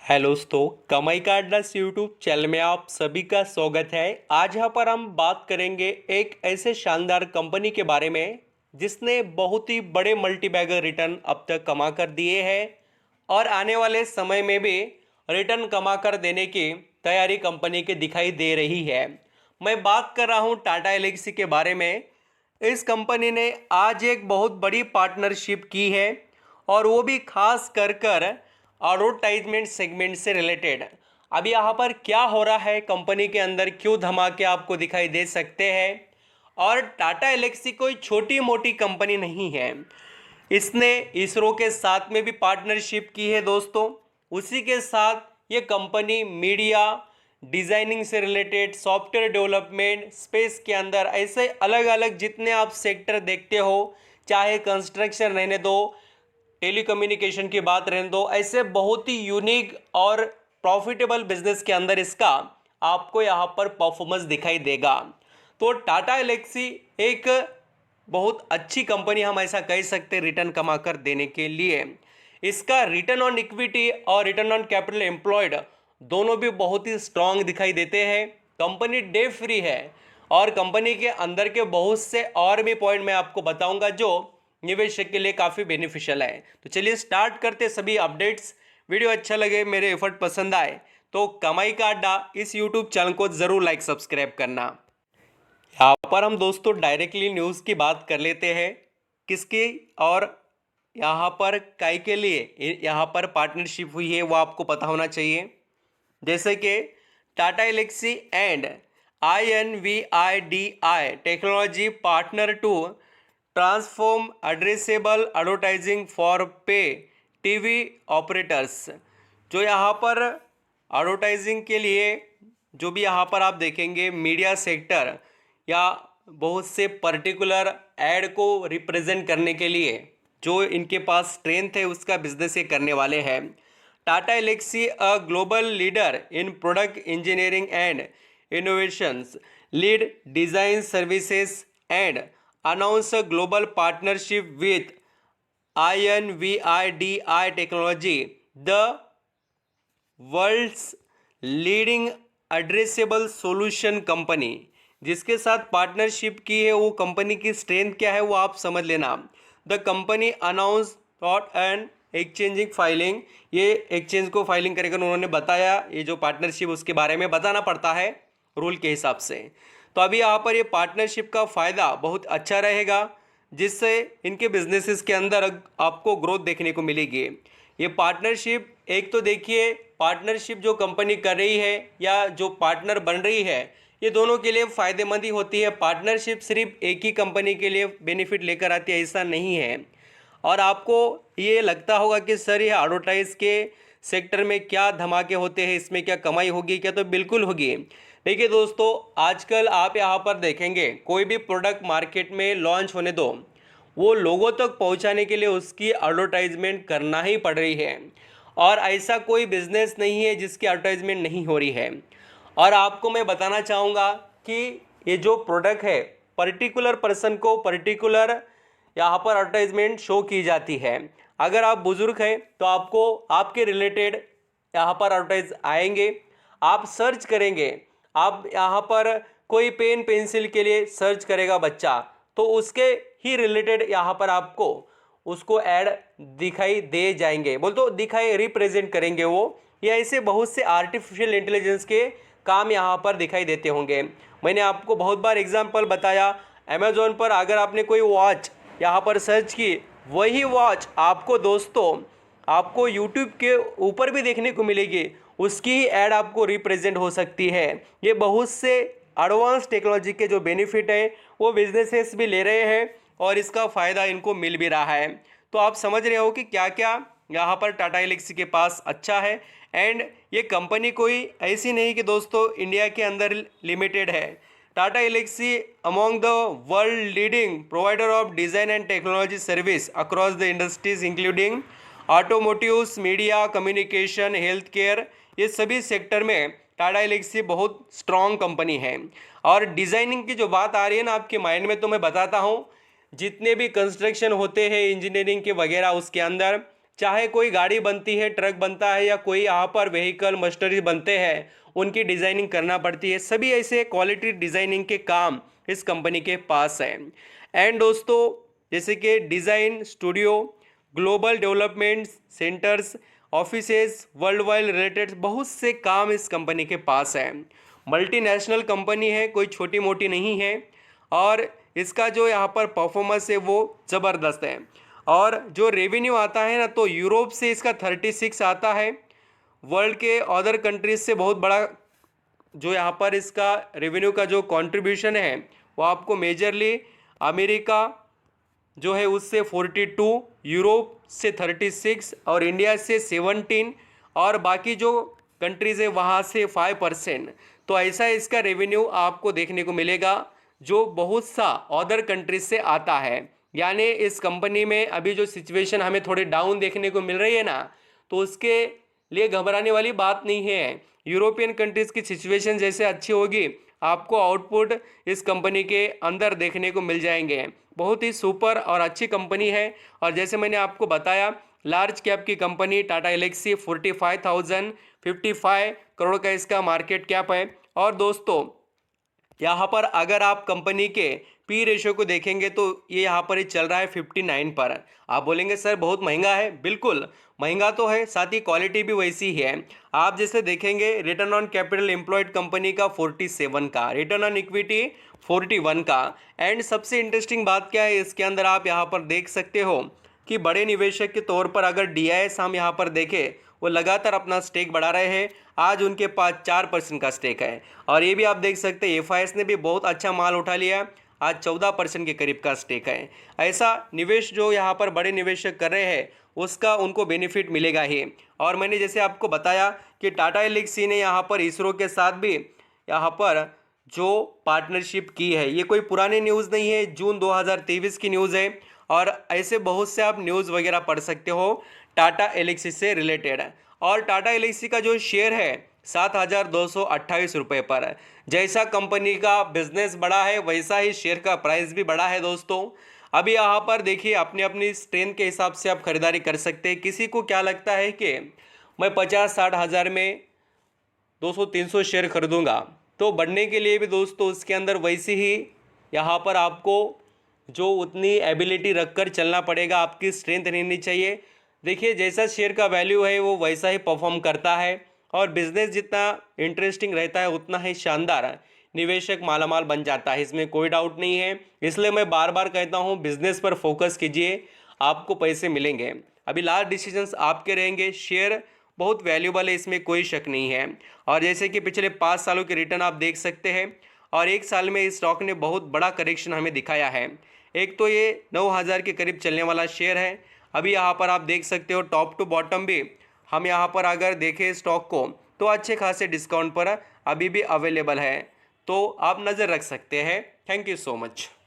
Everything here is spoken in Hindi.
हेलो दोस्तों, कमाई का अड्डा यूट्यूब चैनल में आप सभी का स्वागत है। आज यहाँ पर हम बात करेंगे एक ऐसे शानदार कंपनी के बारे में जिसने बहुत ही बड़े मल्टीबैगर रिटर्न अब तक कमा कर दिए हैं और आने वाले समय में भी रिटर्न कमा कर देने की तैयारी कंपनी की दिखाई दे रही है। मैं बात कर रहा हूँ टाटा एल्क्सी के बारे में। इस कंपनी ने आज एक बहुत बड़ी पार्टनरशिप की है और वो भी खास कर एडवर्टाइजमेंट सेगमेंट से रिलेटेड। अब यहाँ पर क्या हो रहा है कंपनी के अंदर, क्यों धमाके आपको दिखाई दे सकते हैं। और टाटा एल्क्सी कोई छोटी मोटी कंपनी नहीं है, इसने इसरो के साथ में भी पार्टनरशिप की है दोस्तों। उसी के साथ ये कंपनी मीडिया डिज़ाइनिंग से रिलेटेड, सॉफ्टवेयर डेवलपमेंट, स्पेस के अंदर ऐसे अलग अलग जितने आप सेक्टर देखते हो, चाहे कंस्ट्रक्शन रहने दो, टेलीकम्युनिकेशन की बात रहने दो, ऐसे बहुत ही यूनिक और प्रॉफिटेबल बिजनेस के अंदर इसका आपको यहाँ पर परफॉर्मेंस दिखाई देगा। तो टाटा एल्क्सी एक बहुत अच्छी कंपनी, हम ऐसा कह सकते हैं, रिटर्न कमा कर देने के लिए। इसका रिटर्न ऑन इक्विटी और रिटर्न ऑन कैपिटल एम्प्लॉयड दोनों भी बहुत ही स्ट्रांग दिखाई देते हैं। कंपनी डेट फ्री है और कंपनी के अंदर के बहुत से और भी पॉइंट मैं आपको बताऊंगा जो निवेशक के लिए काफ़ी बेनिफिशियल है। तो चलिए स्टार्ट करते सभी अपडेट्स। वीडियो अच्छा लगे, मेरे एफर्ट पसंद आए तो कमाई का अड्डा इस यूट्यूब चैनल को ज़रूर लाइक सब्सक्राइब करना। यहाँ पर हम दोस्तों डायरेक्टली न्यूज़ की बात कर लेते हैं, किसकी और यहाँ पर काय के लिए यहाँ पर पार्टनरशिप हुई है वो आपको पता होना चाहिए। जैसे कि Tata Elxsi and INVIDI technology partner to transform addressable advertising for pay TV operators. जो यहाँ पर एडवर्टाइजिंग के लिए जो भी यहाँ पर आप देखेंगे मीडिया सेक्टर या बहुत से पर्टिकुलर ऐड को रिप्रेजेंट करने के लिए जो इनके पास स्ट्रेंथ है उसका बिजनेस ये करने वाले हैं। Tata Elxsi a global leader in product engineering and innovations, lead design services and announce a global partnership with INVIDI Technology, the world's leading addressable solution company। जिसके साथ पार्टनरशिप की है वो कंपनी की स्ट्रेंथ क्या है वो आप समझ लेना। The company announce thought and exchanging filing, ये एक्सचेंज को फाइलिंग करेगा उन्होंने बताया। ये जो पार्टनरशिप उसके बारे में बताना पड़ता है रूल के हिसाब से। तो अभी यहाँ पर ये पार्टनरशिप का फ़ायदा बहुत अच्छा रहेगा जिससे इनके बिजनेसेस के अंदर आपको ग्रोथ देखने को मिलेगी। ये पार्टनरशिप एक तो देखिए, पार्टनरशिप जो कंपनी कर रही है या जो पार्टनर बन रही है ये दोनों के लिए फ़ायदेमंद ही होती है। पार्टनरशिप सिर्फ एक ही कंपनी के लिए बेनिफिट लेकर आती है ऐसा नहीं है। और आपको ये लगता होगा कि सर ये एडवर्टाइज के सेक्टर में क्या धमाके होते हैं, इसमें क्या कमाई होगी क्या, तो बिल्कुल होगी। देखिए दोस्तों, आजकल आप यहाँ पर देखेंगे कोई भी प्रोडक्ट मार्केट में लॉन्च होने दो, वो लोगों तक पहुँचाने के लिए उसकी एडवर्टाइजमेंट करना ही पड़ रही है और ऐसा कोई बिजनेस नहीं है जिसकी एडवर्टाइजमेंट नहीं हो रही है। और आपको मैं बताना चाहूँगा कि ये जो प्रोडक्ट है पर्टिकुलर पर्सन को पर्टिकुलर यहाँ पर एडवर्टाइजमेंट शो की जाती है। अगर आप बुजुर्ग हैं तो आपको आपके रिलेटेड यहाँ पर एडवर्टाइज आएंगे, आप सर्च करेंगे। आप यहाँ पर कोई पेन पेंसिल के लिए सर्च करेगा बच्चा तो उसके ही रिलेटेड यहाँ पर आपको उसको ऐड दिखाई दे जाएंगे, बोल तो दिखाई रिप्रेजेंट करेंगे वो। या ऐसे बहुत से आर्टिफिशियल इंटेलिजेंस के काम यहाँ पर दिखाई देते होंगे। मैंने आपको बहुत बार एग्जांपल बताया, अमेज़ॉन पर अगर आपने कोई वॉच यहाँ पर सर्च की, वही वॉच आपको दोस्तों आपको यूट्यूब के ऊपर भी देखने को मिलेगी, उसकी ही ऐड आपको रिप्रेजेंट हो सकती है। ये बहुत से एडवांस टेक्नोलॉजी के जो बेनिफिट है वो बिजनेसेस भी ले रहे हैं और इसका फ़ायदा इनको मिल भी रहा है। तो आप समझ रहे हो कि क्या क्या यहाँ पर टाटा एल्क्सी के पास अच्छा है। एंड ये कंपनी कोई ऐसी नहीं कि दोस्तों इंडिया के अंदर लिमिटेड है। Tata Elxsi among the world leading provider of design and technology service across the industries including automotives, media, communication, health care, ये सभी सेक्टर में टाटा एल्क्सी बहुत स्ट्रॉन्ग कंपनी है। और डिज़ाइनिंग की जो बात आ रही है ना आपके माइंड में, तो मैं बताता हूँ, जितने भी कंस्ट्रक्शन होते हैं इंजीनियरिंग के वगैरह उसके अंदर, चाहे कोई गाड़ी बनती है, ट्रक बनता है या कोई यहाँ पर व्हीकल मशीनरी बनते हैं, उनकी डिज़ाइनिंग करना पड़ती है। सभी ऐसे क्वालिटी डिज़ाइनिंग के काम इस कंपनी के पास है। एंड दोस्तों जैसे कि design studio, global development centres, offices, world wide related बहुत से काम इस कंपनी के पास है। मल्टीनेशनल कंपनी है, कोई छोटी मोटी नहीं है। और इसका जो यहाँ पर परफॉर्मेंस है वो ज़बरदस्त है। और जो रेवेन्यू आता है ना, तो यूरोप से इसका 36 आता है। वर्ल्ड के अदर कंट्रीज से बहुत बड़ा जो यहाँ पर इसका रेवेन्यू का जो कंट्रीब्यूशन है वो आपको मेजरली अमेरिका जो है उससे 42, यूरोप से 36 और इंडिया से 17 और बाकी जो कंट्रीज़ है वहाँ से 5%। तो ऐसा इसका रेवेन्यू आपको देखने को मिलेगा जो बहुत सा अदर कंट्रीज से आता है। यानी इस कंपनी में अभी जो सिचुएशन हमें थोड़ी डाउन देखने को मिल रही है ना, तो उसके लिए घबराने वाली बात नहीं है। यूरोपियन कंट्रीज़ की सिचुएशन जैसे अच्छी होगी, आपको आउटपुट इस कंपनी के अंदर देखने को मिल जाएंगे। बहुत ही सुपर और अच्छी कंपनी है। और जैसे मैंने आपको बताया, लार्ज कैप की कंपनी टाटा एलेक्सी 45,055 करोड़ का इसका मार्केट कैप है। और दोस्तों यहाँ पर अगर आप कंपनी के पी रेशियो को देखेंगे तो ये यहाँ पर ही चल रहा है 59 पर। आप बोलेंगे सर बहुत महंगा है, बिल्कुल महंगा तो है, साथ ही क्वालिटी भी वैसी ही है। आप जैसे देखेंगे return on capital employed company का 47 का, रिटर्न ऑन इक्विटी 41 का। एंड सबसे इंटरेस्टिंग बात क्या है इसके अंदर, आप यहाँ पर देख सकते हो कि बड़े निवेशक के तौर पर अगर DIS हम यहाँ पर देखें, वो लगातार अपना स्टेक बढ़ा रहे हैं। आज उनके पास 4% का स्टेक है। और ये भी आप देख सकते हैं FIS ने भी बहुत अच्छा माल उठा लिया, आज 14% के करीब का स्टेक है। ऐसा निवेश जो यहाँ पर बड़े निवेशक कर रहे हैं उसका उनको बेनिफिट मिलेगा ही। और मैंने जैसे आपको बताया कि टाटा एलेक्सी ने यहाँ पर इसरो के साथ भी यहाँ पर जो पार्टनरशिप की है, ये कोई पुरानी न्यूज़ नहीं है, जून 2023 की न्यूज़ है। और ऐसे बहुत से आप न्यूज़ वगैरह पढ़ सकते हो टाटा एलेक्सी से रिलेटेड। और टाटा एलेक्सी का जो शेयर है 7,228 रुपये पर है। जैसा कंपनी का बिजनेस बड़ा है वैसा ही शेयर का प्राइस भी बड़ा है दोस्तों। अभी यहाँ पर देखिए अपनी अपनी स्ट्रेंथ के हिसाब से आप खरीदारी कर सकते हैं। किसी को क्या लगता है कि मैं 50-60 हज़ार में 200-300 शेयर खरीदूंगा, तो बढ़ने के लिए भी दोस्तों उसके अंदर वैसी ही यहाँ पर आपको जो उतनी एबिलिटी रखकर चलना पड़ेगा, आपकी स्ट्रेंथ रहनी चाहिए। देखिए जैसा शेयर का वैल्यू है वो वैसा ही परफॉर्म करता है। और बिजनेस जितना इंटरेस्टिंग रहता है उतना ही शानदार निवेशक मालामाल बन जाता है, इसमें कोई डाउट नहीं है। इसलिए मैं बार बार कहता हूँ बिजनेस पर फोकस कीजिए, आपको पैसे मिलेंगे। अभी लास्ट डिसीजंस आपके रहेंगे। शेयर बहुत वैल्यूबल है, इसमें कोई शक नहीं है। और जैसे कि पिछले 5 सालों के रिटर्न आप देख सकते हैं, और 1 साल में इस स्टॉक ने बहुत बड़ा करेक्शन हमें दिखाया है। एक तो ये 9,000 के करीब चलने वाला शेयर है। अभी यहाँ पर आप देख सकते हो टॉप टू बॉटम भी हम यहाँ पर अगर देखें स्टॉक को तो अच्छे खासे डिस्काउंट पर अभी भी अवेलेबल है, तो आप नज़र रख सकते हैं। Thank you so much.